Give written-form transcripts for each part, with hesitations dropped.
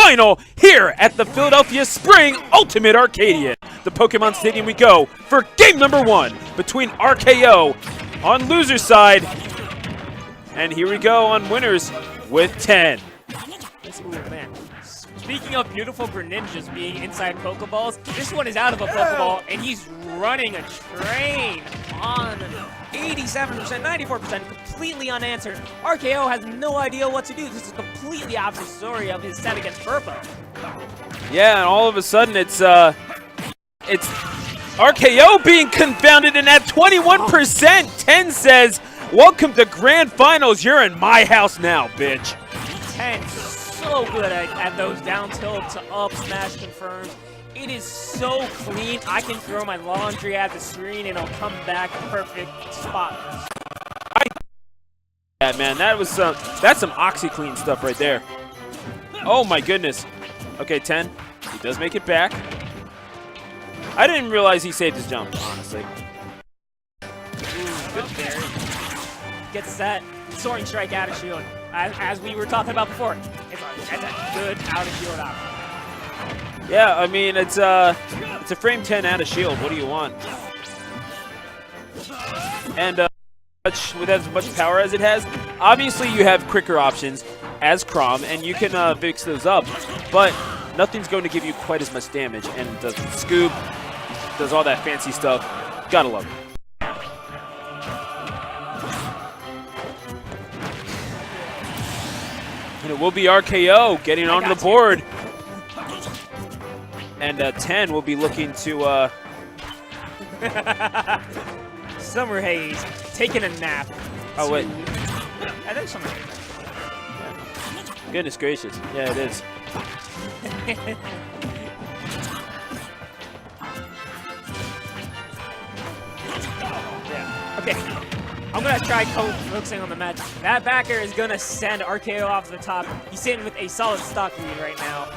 final here at the Philadelphia Spring Ultimate Arcadian. The Pokemon Stadium we go for game number 1 between RKO on loser's side. And here we go on winners with 10. Ooh, man. Speaking of beautiful Greninjas being inside Pokeballs, this one is out of a Pokeball, and he's running a train on 87%, 94%, completely unanswered. RKO has no idea what to do. This is a completely opposite story of his set against Burpo. Yeah, and all of a sudden it's RKO being confounded, and at 21%, 10 says, "Welcome to Grand Finals. You're in my house now, bitch." 10 so good at those down tilt to up smash confirms. It is so clean. I can throw my laundry at the screen and it'll come back perfect spot. Yeah, man, that's some OxyClean stuff right there. Oh my goodness. Okay, 10. He does make it back. I didn't realize he saved his jump, honestly. Ooh, good parry. Gets that soaring strike out of shield. As we were talking about before, that's a good out of shield option. Yeah, I mean it's a frame 10 out of shield. What do you want? And with as much power as it has, obviously you have quicker options as Chrom, and you can fix those up. But nothing's going to give you quite as much damage, and it does scoop, does all that fancy stuff. Gotta love it. And it will be RKO getting onto the board. And 10 will be looking to... Summer Haze, taking a nap. Oh, wait. I think Summer Haze. Goodness gracious. Yeah, it is. Yeah. Okay. I'm going to try focusing on the match. That backer is going to send RKO off to the top. He's sitting with a solid stock lead right now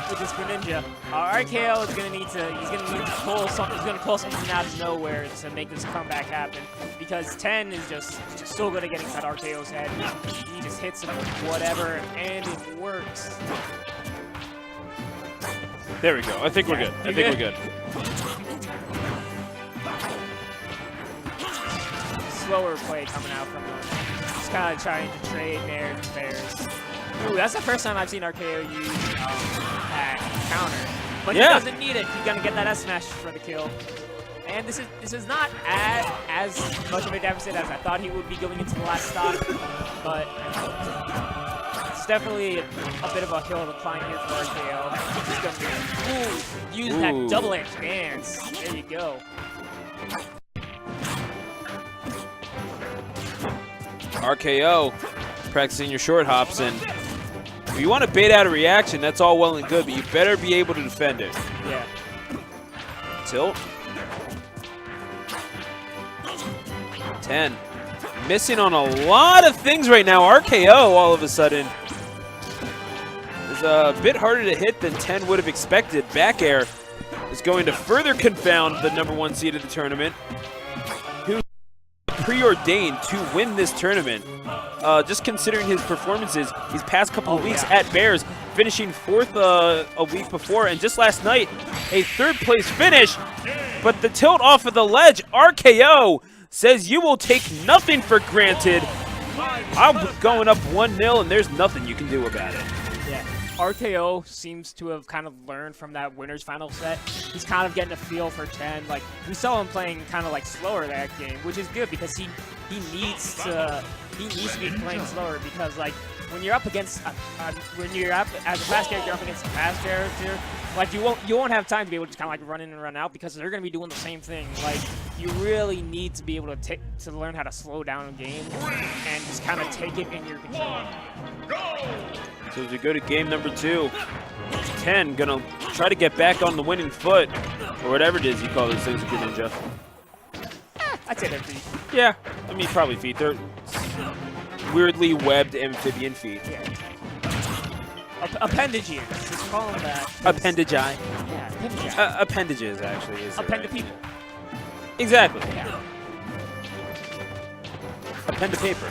with this Greninja. RKO is going to need to pull something out of nowhere to make this comeback happen, because 10 is just so good at getting that RKO's head. He just hits him with whatever, and it works. There we go. I think we're good. I think we're good. Slower play coming out from him. Just kind of trying to trade Nair and Bears. Ooh, that's the first time I've seen RKO use that counter. But he doesn't need it. He's gonna get that S smash for the kill. And this is not as much of a deficit as I thought he would be going into the last stock. But it's definitely a bit of a hill to climb here for RKO. He's just gonna use that double edge dance. There you go. RKO practicing your short hops, and if you want to bait out a reaction, that's all well and good, but you better be able to defend it. Yeah. Tilt. 10. Missing on a lot of things right now. RKO all of a sudden is a bit harder to hit than 10 would have expected. Back air is going to further confound the #1 seed of the tournament, who preordained to win this tournament. Just considering his performances these past couple of weeks at Bears, finishing 4th a week before, and just last night, a 3rd place finish. But the tilt off of the ledge, RKO says you will take nothing for granted. I'm going up 1-0, and there's nothing you can do about it. Yeah. RKO seems to have kind of learned from that winner's final set. He's kind of getting a feel for 10. Like, we saw him playing kind of like slower that game, which is good because he needs to be playing slower, because like when you're up against when you're up as a fast character up against a fast character, like you won't have time to be able to just kind of like run in and run out, because they're going to be doing the same thing. Like, you really need to be able to learn how to slow down a game and just kind of take it in your control. So as we go to game number 2, 10 gonna try to get back on the winning foot, or whatever it is you call those things, Greninja. I'd say they're feet. Yeah, I mean probably feet. They're weirdly webbed amphibian feet. Yeah. Appendages. Just call them that. Appendagi. Yeah, appendagi. Appendages, actually. Is Append people. Exactly. Yeah. Append to paper.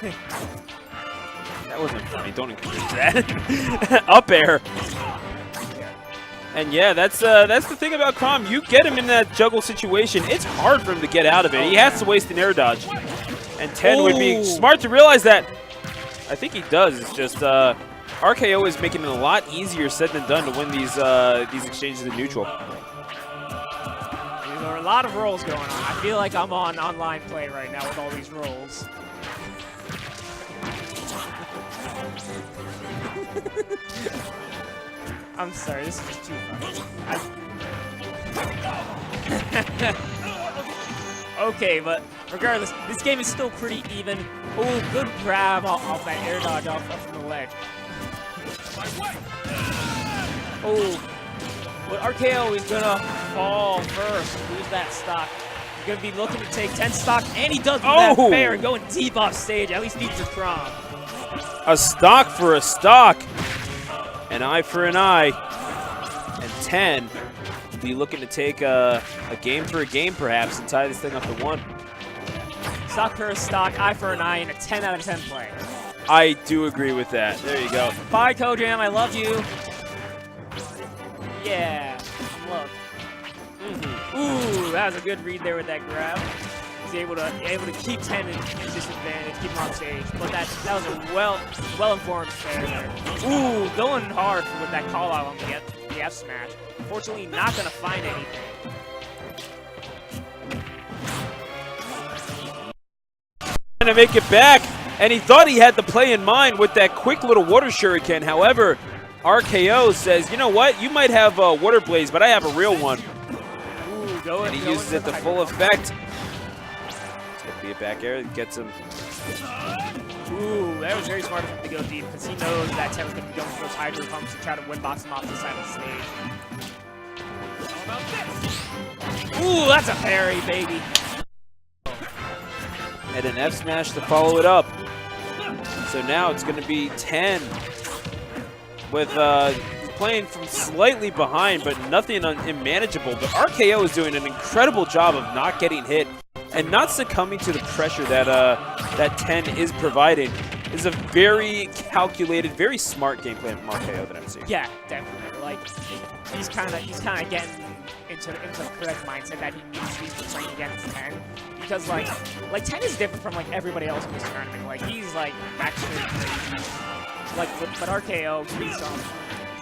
Yeah. That wasn't funny. Don't encourage that. Up air. And yeah, that's the thing about Chrom. You get him in that juggle situation, it's hard for him to get out of it. He has to waste an air dodge. And 10 would be smart to realize that. I think he does. It's just RKO is making it a lot easier said than done to win these exchanges in neutral. There are a lot of rolls going on. I feel like I'm on online play right now with all these rolls. I'm sorry, this is just too funny. Okay, but regardless, this game is still pretty even. Oh, good grab off that air dodge off from the ledge. Oh, but RKO is gonna fall first, lose that stock. He's gonna be looking to take 10 stock, and he does with that fair, going deep off stage. At least needs your Chrom. A stock for a stock. An eye for an eye. And 10 will be looking to take a game for a game, perhaps, and tie this thing up to 1. Stock for a stock, eye for an eye, and a 10 out of 10 play. I do agree with that. There you go. Bye, Codename. I love you. Yeah. Look. Ooh, that was a good read there with that grab. He's able to keep 10 in disadvantage, keep him on stage. But that was a well-informed fair there. Ooh, going hard with that call out on the F smash. Unfortunately, not gonna find anything. Trying to make it back, and he thought he had the play in mind with that quick little water shuriken. However, RKO says, you know what? You might have a water blaze, but I have a real one. Ooh, and he uses it to full effect. It's going to be a back air that gets him. Ooh, that was very smart of him to go deep because he knows that 10 was going to be going for those hydro pumps to try to win-box him off the side of the stage. Ooh, that's a parry, baby. And an F smash to follow it up. So now it's going to be 10 with playing from slightly behind, but nothing unmanageable. But RKO is doing an incredible job of not getting hit and not succumbing to the pressure that that 10 is providing. Is a very calculated, very smart game plan from RKO that I'm seeing. Yeah, definitely. Like he's kind of getting into the correct mindset that he needs to be playing against 10. Because like 10 is different from like everybody else in this tournament. Like he's like actually crazy. Like but RKO, he's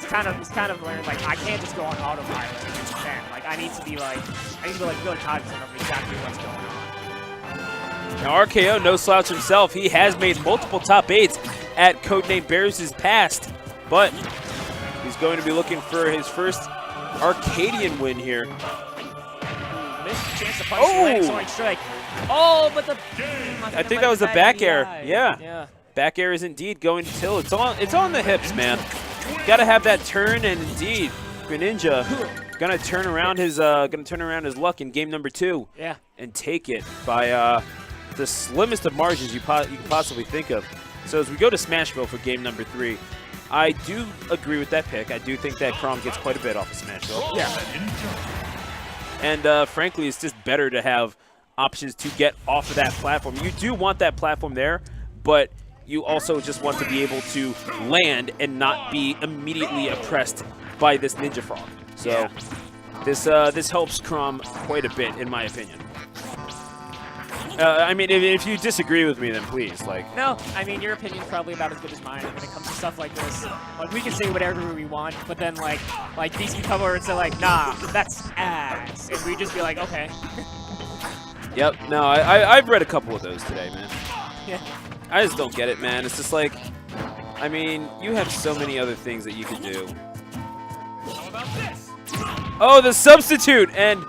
kind of learned like I can't just go on autopilot against 10. Like I need to be like really cognizant of exactly what's going on. Now RKO, no slouch himself. He has made multiple top 8s at Codename Bears' past, but he's going to be looking for his first Arcadian win here. Missed chance to punch strike. Oh, but I think that was the back air. Yeah. Back air is indeed going to tilt. It's on the hips, man. Got to have that turn, and indeed, Greninja gonna turn around his luck in game number 2. Yeah. And take it by the slimmest of margins you can possibly think of. So as we go to Smashville for game number 3, I do agree with that pick. I do think that Chrom gets quite a bit off of Smashville. Yeah. And frankly, it's just better to have options to get off of that platform. You do want that platform there, but you also just want to be able to land and not be immediately oppressed by this Ninja Frog. So yeah. This helps Chrom quite a bit, in my opinion. I mean, if you disagree with me, then please, like. No, I mean, your opinion's probably about as good as mine when it comes to stuff like this. Like, we can say whatever we want, but then, like these can come over and say, like, nah, that's ass. And we just be like, okay. Yep, no, I've read a couple of those today, man. Yeah. I just don't get it, man. It's just like, I mean, you have so many other things that you could do. How about this? Oh, the substitute! And,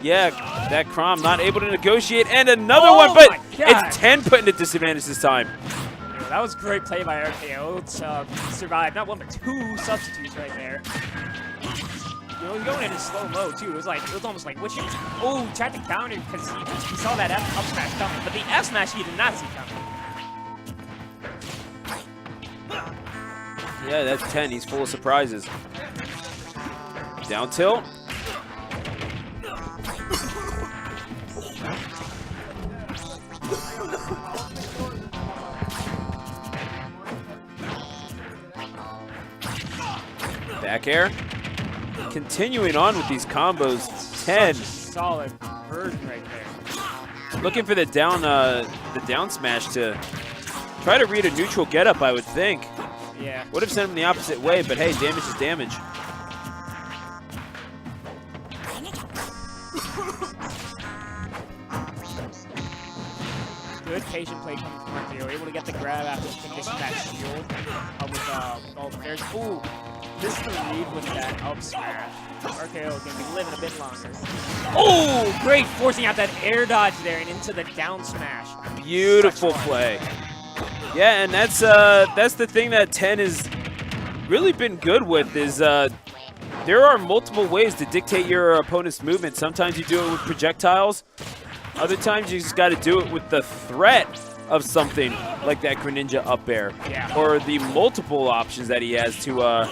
yeah, that Chrom not able to negotiate. And another one, but it's 10 putting at disadvantage this time. Yeah, that was great play by RKO to survive. Not one, but 2 substitutes right there. You know, he's going in his slow-mo, too. It was almost like, he tried to counter because he saw that up smash coming. But the F smash he did not see coming. Yeah, that's 10. He's full of surprises. Down tilt. Back air. Continuing on with these combos. 10. Solid version right there. Looking for the down smash to try to read a neutral getup, I would think. Yeah. Would have sent him the opposite way, but hey, damage is damage. Good patient play coming from RKO. Able to get the grab after finishing that shield. With all players. Ooh, this is the lead with that up smash. RKO is going to be living a bit longer. Oh, great. Forcing out that air dodge there and into the down smash. Beautiful play. Yeah, and that's the thing that 10 has really been good with is there are multiple ways to dictate your opponent's movement. Sometimes you do it with projectiles. Other times you just got to do it with the threat of something like that Greninja up air. Yeah. Or the multiple options that he has to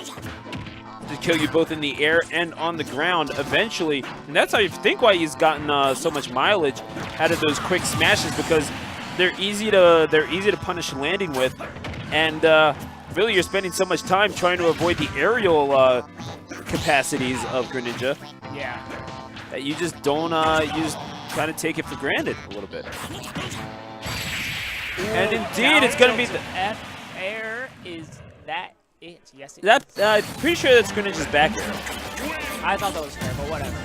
kill you both in the air and on the ground eventually. And that's how you think why he's gotten so much mileage out of those quick smashes, because they're easy to punish landing with. And really you're spending so much time trying to avoid the aerial capacities of Greninja. Yeah. That you just don't you just kind of take it for granted a little bit. Ooh, and indeed, it's going to be the F air. Is that it? Yes, it that. is. I'm pretty sure that's Greninja's back air. I thought that was fair, but whatever.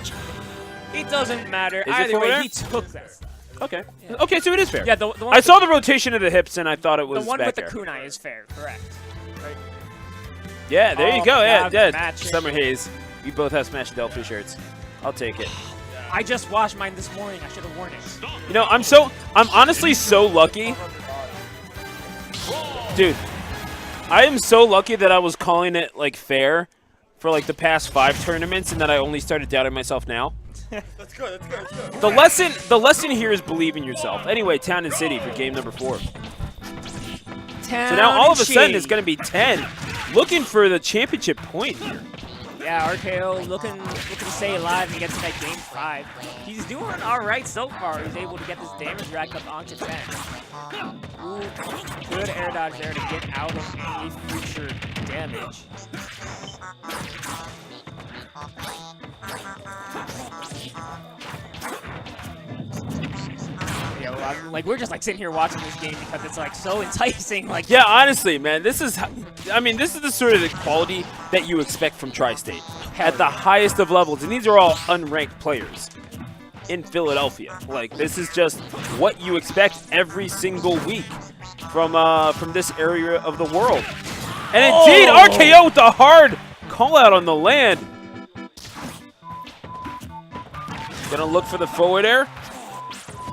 It doesn't matter. Is it Either forward way, air? he took this. Okay. Yeah. Okay, so it is fair. Yeah, the one I saw the rotation of the hips, and I thought it was the one back with the air. kunai is fair, correct? Right. Yeah, there you Oh, go. Yeah, yeah, yeah. matching. Summer Haze. We both have Smash Philadelphia shirts. I'll take it. I just washed mine this morning. I should have worn it. You know, I'm honestly so lucky. Dude, I am so lucky that I was calling it like fair for like the past 5 tournaments, and that I only started doubting myself now. That's good, that's good, that's good. The lesson here is believe in yourself. Anyway, Town and City for game number 4. So now all of a sudden it's going to be 10, looking for the championship point here. Yeah, RKO looking to stay alive and get to that game 5. He's doing all right so far. He's able to get this damage rack up onto 10. Ooh, good air dodge there to get out of any future damage. Yeah, well, like we're just like sitting here watching this game because it's like so enticing. Like, Yeah, honestly, man, this is the sort of the quality that you expect from Tri-State at the highest of levels, and these are all unranked players in Philadelphia. Like, this is just what you expect every single week from this area of the world. And indeed, RKO with the hard call out on the land. Gonna look for the forward air.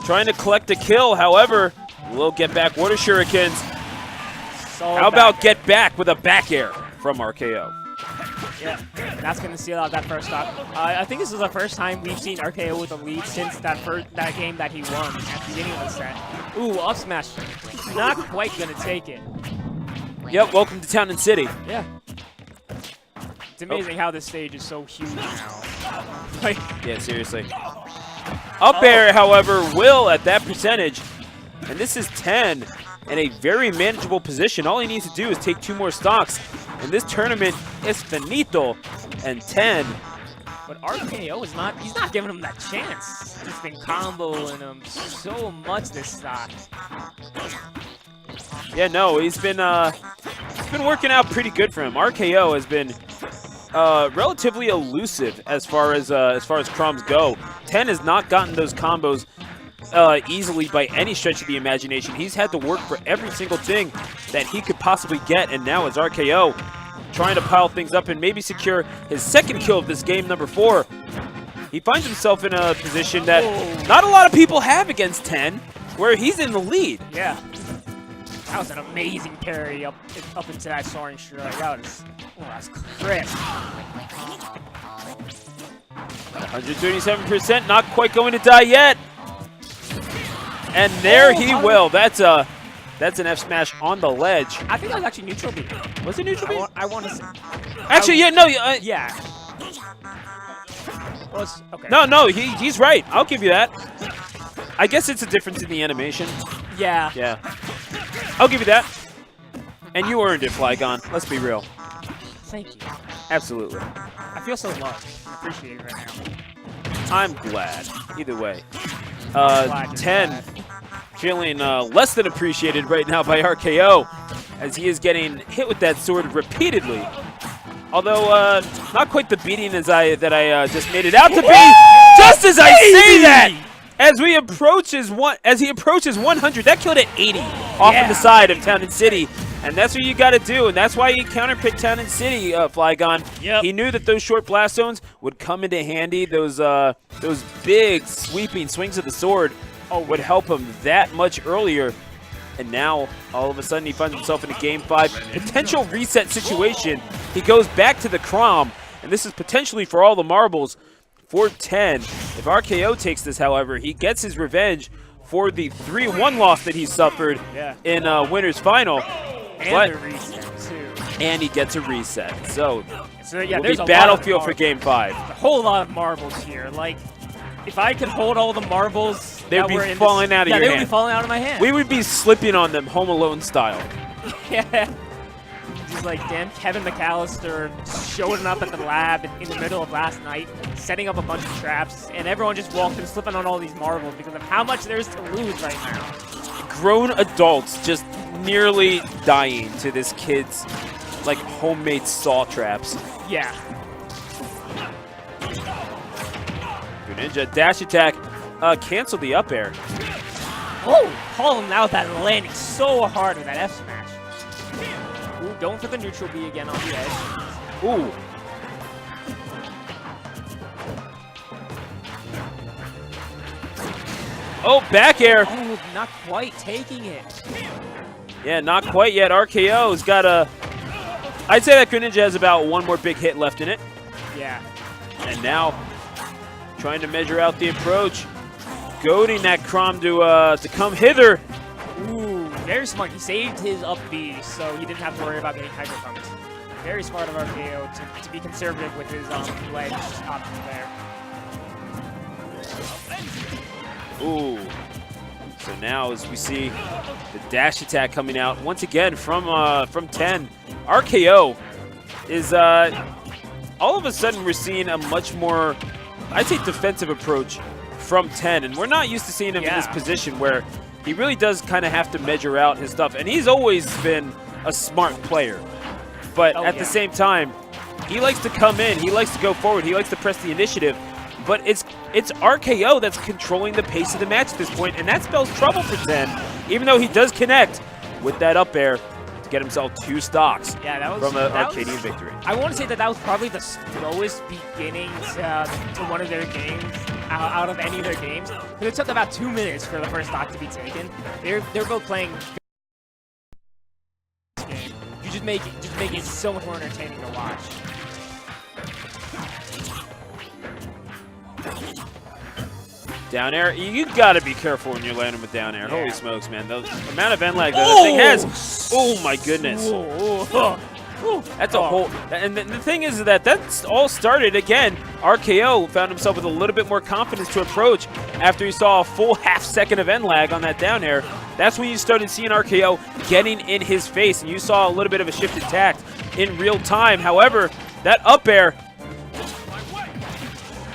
Trying to collect a kill, however, will get back water shurikens. How about get back with a back air from RKO? Yeah, that's going to seal out that first stock. I think this is the first time we've seen RKO with a lead since that game that he won at the beginning of the set. Ooh, up smash. Not quite going to take it. Yep, welcome to Town and City. Yeah. It's amazing how this stage is so huge now. Like, yeah, seriously. Up air, however, will at that percentage. And this is 10 in a very manageable position. All he needs to do is take 2 more stocks. And this tournament is finito. And 10. but RKO is not, he's not giving him that chance. He's been comboing him so much this stock. Yeah, no, he's been working out pretty good for him. RKO has been relatively elusive as far as Chroms go. 10 has not gotten those combos easily by any stretch of the imagination. He's had to work for every single thing that he could possibly get, and now as RKO trying to pile things up and maybe secure his second kill of this game, number 4, he finds himself in a position that not a lot of people have against 10, where he's in the lead. Yeah. That was an amazing parry up into that soaring strike. That was crisp. 137%, not quite going to die yet. And there he will. That's an F smash on the ledge. I think that was actually neutral beat. Was it neutral beat? I want to say. Actually, yeah, no. Yeah. Well, okay. No, he's right. I'll give you that. I guess it's a difference in the animation. Yeah. Yeah. I'll give you that. And you earned it, Flygon. Let's be real. thank you. Absolutely. I feel so loved and appreciated right now. I'm glad. Either way. Glad you're 10 glad. feeling less than appreciated right now by RKO as he is getting hit with that sword repeatedly. Although not quite the beating as I just made it out to be. Just as I say that, as he approaches 100, that killed at 80 off of the side of Town and City. And that's what you got to do, and that's why he counterpicked Town and City, Flygon. Yep. He knew that those short blast zones would come into handy. Those big sweeping swings of the sword would help him that much earlier. And now, all of a sudden, he finds himself in a Game 5 potential reset situation. He goes back to the Chrom, and this is potentially for all the marbles for 10. If RKO takes this, however, he gets his revenge for the 3-1 loss that he suffered in Winners Final. And a reset, too. And he gets a reset. So yeah, will there's be a battlefield lot for of Game 5. a whole lot of marbles here. Like, if I could hold all the marbles, They'd be falling out of your they hand. would be falling out of my hand. We would be slipping on them Home Alone style. Yeah. Just like damn Kevin McAllister showing up at the lab in the middle of last night, setting up a bunch of traps, and everyone just walked and slipping on all these marbles because of how much there's to lose right now. Grown adults just nearly dying to this kid's like homemade saw traps. Yeah. Greninja dash attack canceled the up air. Oh, calling out that landing so hard with that F smash. Ooh, going for the neutral B again on the edge. Ooh. Oh, back air. Oh, not quite taking it. Yeah, not quite yet. RKO's got a... I'd say that Greninja has about one more big hit left in it. Yeah. And now, trying to measure out the approach. Goading that Chrom to come hither. Ooh, very smart. He saved his up B, so he didn't have to worry about getting hyper pumped. Very smart of RKO to be conservative with his ledge options there. Ooh. So now, as we see the dash attack coming out once again from 10, RKO is all of a sudden we're seeing a much more, I'd say, defensive approach from 10, and we're not used to seeing him in this position where he really does kind of have to measure out his stuff, and he's always been a smart player. But at the same time, he likes to come in, he likes to go forward, he likes to press the initiative. But it's RKO that's controlling the pace of the match at this point, and that spells trouble for 10, even though he does connect with that up air to get himself 2 stocks from an Arcadian victory. I want to say that was probably the slowest beginning to one of their games, out of any of their games. Because it took about 2 minutes for the first stock to be taken. They're both playing this game. You just make it so much more entertaining to watch. Down air, you gotta be careful when you're landing with down air. Holy smokes, man. The amount of end lag that thing has. Oh my goodness. That's a whole, and the thing is that that's all started again. RKO found himself with a little bit more confidence to approach after he saw a full half-second of end lag on that down air. That's when you started seeing RKO getting in his face, and you saw a little bit of a shift in tact in real time. However, that up air.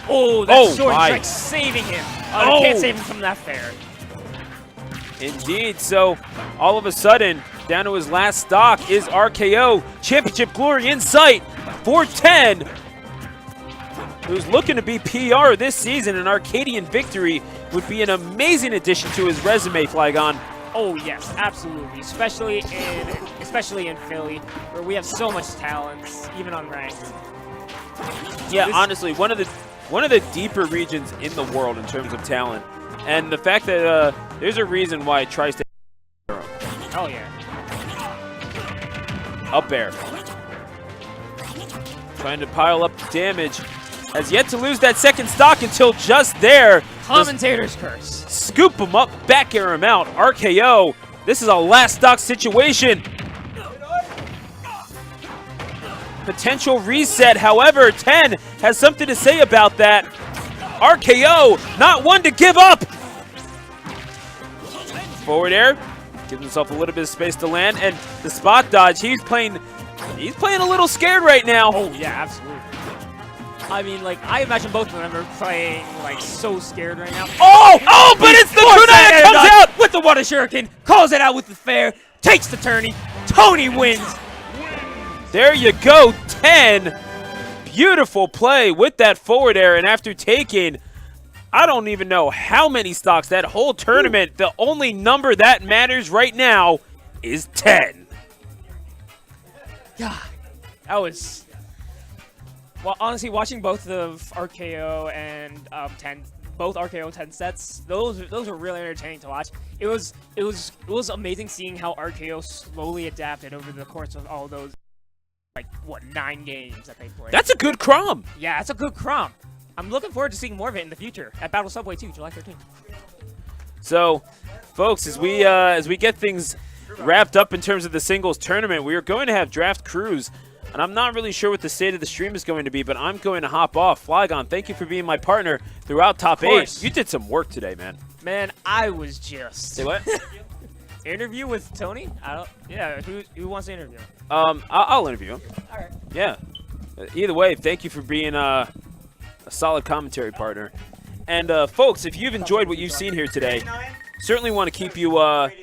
Oh, that sword strike saving him. Oh, can't save him from that fair. Indeed. So all of a sudden, down to his last stock is RKO. Championship glory in sight for 10. Who's looking to be PR this season. An Arcadian victory would be an amazing addition to his resume, Flygon. Oh yes, absolutely. Especially in Philly, where we have so much talent, even unranked. Yeah, honestly, one of the deeper regions in the world in terms of talent, and the fact that there's a reason why it tries to. Oh yeah. Up air. Trying to pile up damage. Has yet to lose that second stock until just there. Commentator's curse. Scoop him up, back air him out. RKO. This is a last stock situation. Potential reset, however, 10 has something to say about that. RKO, not one to give up. Forward air, gives himself a little bit of space to land, and the spot dodge, he's playing He's playing a little scared right now. Oh, yeah, absolutely. I mean, like, I imagine both of them are playing, like, so scared right now. Oh, but it's the Kunai that comes out. With the water shuriken, calls it out with the fair, takes the tourney. Tony wins. There you go, 10. Beautiful play with that forward air, and after taking, I don't even know how many stocks that whole tournament, the only number that matters right now is 10. Yeah, that was... Well, honestly, watching both of RKO and 10, both RKO 10 sets, those were really entertaining to watch. It was amazing seeing how RKO slowly adapted over the course of all those, like, what, 9 games that they played. That's a good Chrom. Yeah, that's a good Chrom. I'm looking forward to seeing more of it in the future at Battle Subway 2, July 13th. So, folks, as we get things wrapped up in terms of the singles tournament, we are going to have draft crews. And I'm not really sure what the state of the stream is going to be, but I'm going to hop off. Flygon, thank you for being my partner throughout Top 8. You did some work today, man. Man, I was just... Say what? Interview with Tony? Yeah, who wants to interview? I'll interview him. All right. Yeah. Either way, thank you for being a solid commentary partner. And, folks, if you've enjoyed what you've seen here today, certainly want to keep you on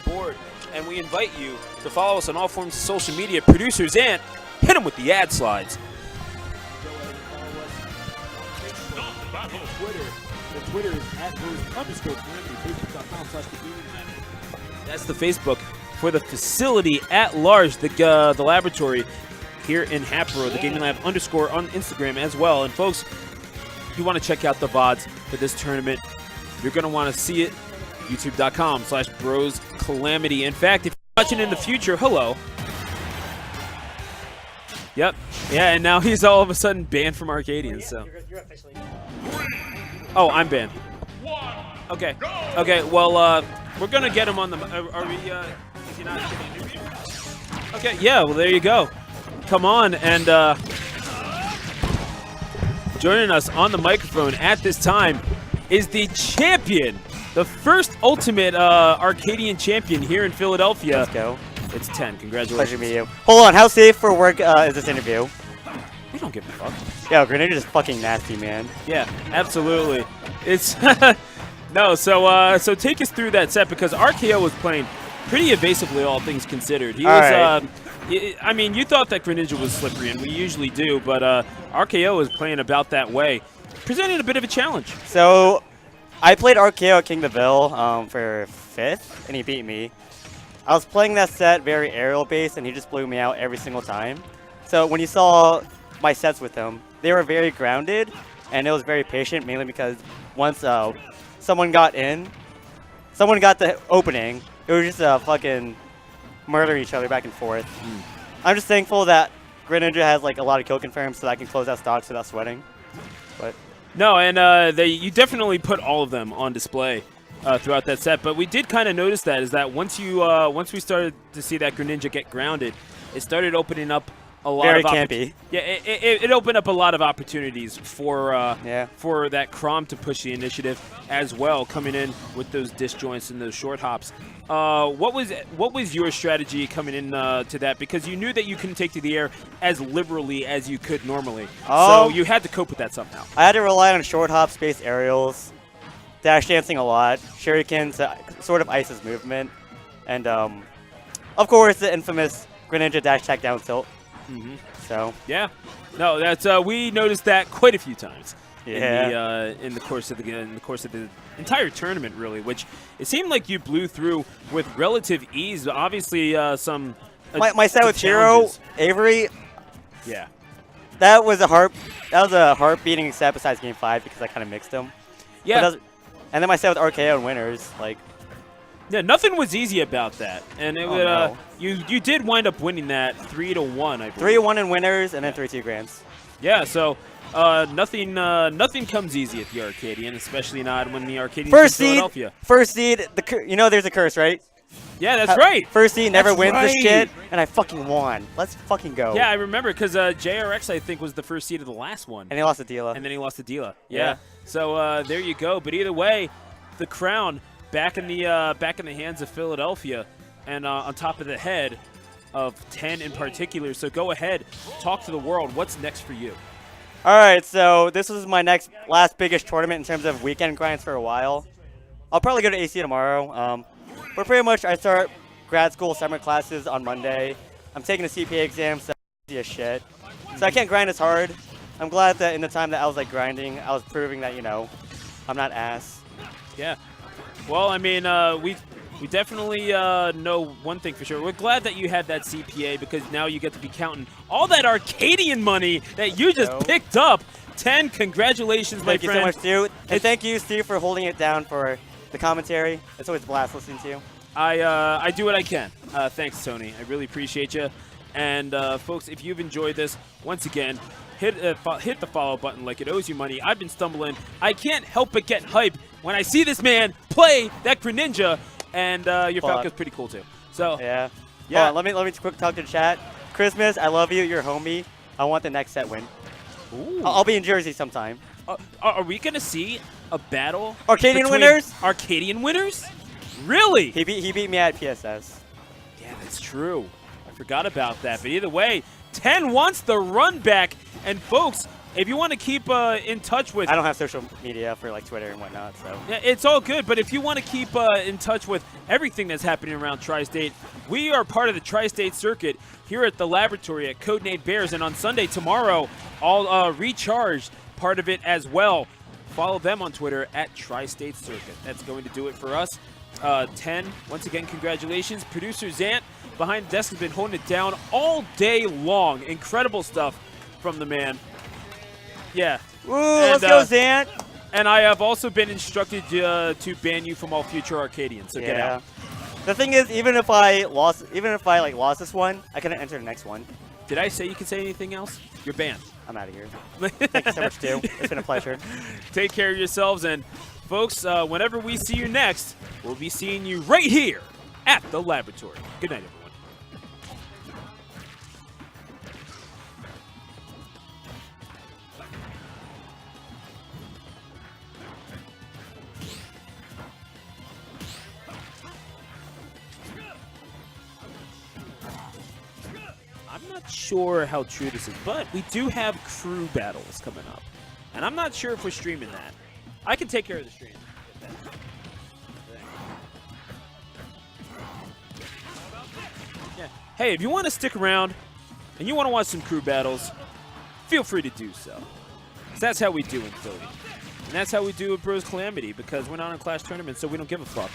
board. And we invite you to follow us on all forms of social media. Producers, and hit them with the ad slides. The Twitter is @Bros_Calamity. Facebook.com/thegamingmatter. That's the Facebook for the facility at large, the laboratory here in Hatboro, the Gaming Lab _ on Instagram as well. And folks, if you want to check out the VODs for this tournament, you're going to want to see it. YouTube.com/BrosCalamity. In fact, if you're watching in the future, hello. Yep. Yeah, and now he's all of a sudden banned from Arcadian. So. You're officially. Oh, I'm banned. Okay. Okay. Well, we're gonna get him on the. Are we? Is he not getting interviewed? Okay. Yeah. Well, there you go. Come on and joining us on the microphone at this time is the champion. The first ultimate Arcadian champion here in Philadelphia. Let's go. It's 10. Congratulations. Pleasure to meet you. Hold on, how safe for work is this interview? We don't give a fuck. Yo, Greninja is fucking nasty, man. Yeah, absolutely. It's no. So take us through that set because RKO was playing pretty evasively, all things considered. He was. Right. I mean, you thought that Greninja was slippery, and we usually do, but RKO was playing about that way, presenting a bit of a challenge. So. I played RKO at King of the Ville for 5th, and he beat me. I was playing that set very aerial-based, and he just blew me out every single time. So when you saw my sets with him, they were very grounded, and it was very patient, mainly because once someone got the opening, it was just fucking murdering each other back and forth. I'm just thankful that Greninja has like a lot of kill confirms so that I can close out stocks without sweating. But. No, and you definitely put all of them on display throughout that set. But we did kind of notice that once we started to see that Greninja get grounded, it started opening up a lot very of campy. Yeah, it opened up a lot of opportunities for that Chrom to push the initiative as well, coming in with those disjoints and those short hops. What was your strategy coming in to that? Because you knew that you couldn't take to the air as liberally as you could normally, so you had to cope with that somehow. I had to rely on short hop, space aerials, dash dancing a lot, shuriken to sort of ice his movement, and of course the infamous Greninja dash attack down tilt. So yeah, no, that's we noticed that quite a few times. Yeah. In the course of the entire tournament, really, which it seemed like you blew through with relative ease. Obviously, some my set with Hero Avery. Yeah, that was a heart beating set besides Game 5 because I kind of mixed them. Yeah, and then my set with RKO and winners, like. Yeah, nothing was easy about that, and it would you did wind up winning that 3-1, I believe. 3-1 in winners, and then 3-2 grands. Yeah, so nothing comes easy at the Arcadian, especially not when the Arcadian is in Philadelphia. First seed, there's a curse, right? Yeah, that's right. First seed never wins this shit, and I fucking won. Let's fucking go. Yeah, I remember because JRX I think was the first seed of the last one, and he lost to Dila. And then he lost to Dila. Yeah. So there you go. But either way, the crown back in the hands of Philadelphia. and on top of the head of 10 in particular. So go ahead, talk to the world. What's next for you? All right, so this is my last biggest tournament in terms of weekend grinds for a while. I'll probably go to AC tomorrow. But pretty much I start grad school summer classes on Monday. I'm taking a CPA exam, so easy as shit. So I can't grind as hard. I'm glad that in the time that I was like grinding, I was proving that, you know, I'm not ass. Yeah. Well, I mean, we definitely know one thing for sure. We're glad that you had that CPA because now you get to be counting all that Arcadian money that you just picked up. 10, congratulations, my friend. Thank you so much, Stu. And thank you, Steve, for holding it down for the commentary. It's always a blast listening to you. I do what I can. Thanks, Tony. I really appreciate you. And, folks, if you've enjoyed this, once again, hit the follow button like it owes you money. I've been stumbling. I can't help but get hyped when I see this man play that Greninja, and your Falco's pretty cool, too. So, yeah. Let me quick talk to the chat. Christmas, I love you. You're homie. I want the next set win. Ooh. I'll be in Jersey sometime. Are we going to see a battle? Arcadian winners? Arcadian winners? Really? He beat me at PSS. Yeah, that's true. I forgot about that. But either way, 10 wants the run back. And folks, if you want to keep in touch with... I don't have social media for like Twitter and whatnot, so... Yeah, it's all good. But if you want to keep in touch with everything that's happening around Tri-State, we are part of the Tri-State circuit here at the laboratory at Codename Bears. And on Sunday, tomorrow, I'll recharge part of it as well. Follow them on Twitter at Tri-State Circuit. That's going to do it for us. 10, once again, congratulations. Producer Zant behind the desk has been holding it down all day long. Incredible stuff from the man. Yeah. Ooh, let's go, Zant. And I have also been instructed to ban you from all future Arcadians, so get out. The thing is, even if I lost this one, I couldn't enter the next one. Did I say you could say anything else? You're banned. I'm out of here. Thank you so much, Stu. It's been a pleasure. Take care of yourselves, and folks, whenever we see you next, we'll be seeing you right here at the laboratory. Good night, everyone. I'm not sure how true this is, but we do have crew battles coming up. And I'm not sure if we're streaming that. I can take care of the stream. Yeah. Hey, if you want to stick around and you want to watch some crew battles, feel free to do so. 'Cause that's how we do in Philly. And that's how we do at Bros Calamity, because we're not on ClashTournaments, so we don't give a fuck.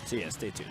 So yeah, stay tuned.